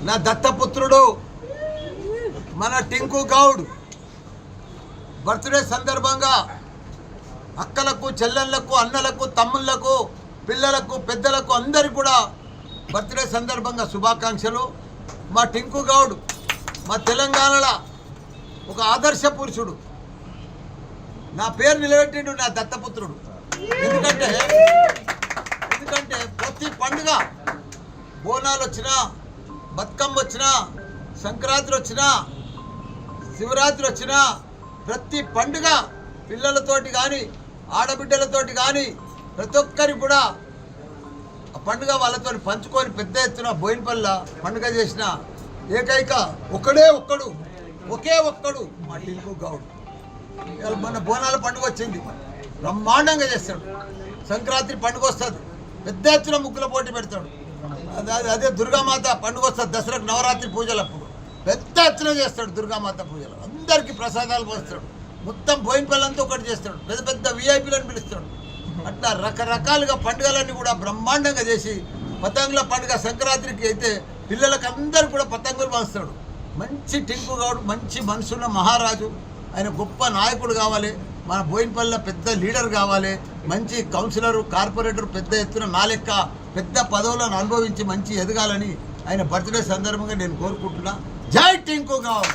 నా దత్తపుత్రుడు మన టింకు గౌడ్ బర్త్డే సందర్భంగా అక్కలకు చెల్లెళ్లకు అన్నలకు తమ్ముళ్లకు పిల్లలకు పెద్దలకు అందరికీ కూడా బర్త్డే సందర్భంగా శుభాకాంక్షలు. మా టింకు గౌడ్ మా తెలంగాణలో ఒక ఆదర్శ పురుషుడు. నా పేరు నిలబెట్టిండు నా దత్తపుత్రుడు. ఎందుకంటే ప్రతి పండుగ బోనాలు వచ్చినా, బతుకమ్మ వచ్చినా, సంక్రాంతి వచ్చినా, శివరాత్రి వచ్చినా ప్రతి పండుగ పిల్లలతోటి కానీ ఆడబిడ్డలతోటి కానీ ప్రతి ఒక్కరికి కూడా ఆ పండుగ వాళ్ళతో పంచుకొని పెద్ద ఎత్తున బోయినపల్లి పండుగ చేసిన ఏకైక ఒకే ఒక్కడు మా టింకు గౌడ్. మన బోనాల పండుగ వచ్చింది, బ్రహ్మాండంగా చేస్తాడు. సంక్రాంతి పండుగ వస్తుంది, పెద్ద ఎత్తున ముగ్గుల పోటీ పెడతాడు. అదే దుర్గామాత పండుగ వస్తుంది, దసరాకు నవరాత్రి పూజలప్పుడు పెద్ద ఎత్తున చేస్తాడు. దుర్గామాత పూజలు అందరికీ ప్రసాదాలు పోస్తాడు. మొత్తం బోయినపల్లంతా ఒకటి చేస్తాడు. పెద్ద పెద్ద విఐపీలను పిలుస్తాడు. అట్లా రకరకాలుగా పండుగలన్నీ కూడా బ్రహ్మాండంగా చేసి పతంగుల పండుగ సంక్రాంతికి అయితే పిల్లలకు అందరూ కూడా పతంగులు పంచుతాడు. మంచి టింకు గౌడ్ మంచి మనసున్న మహారాజు. ఆయన గొప్ప నాయకుడు కావాలి, మన బోయినపల్లిలో పెద్ద లీడర్ కావాలి, మంచి కౌన్సిలరు కార్పొరేటర్ పెద్ద ఎత్తున నా లెక్క పెద్ద పదవులను అనుభవించి మంచి ఎదగాలని ఆయన బర్త్డే సందర్భంగా నేను కోరుకుంటున్నా. జై టింకు గౌడ్.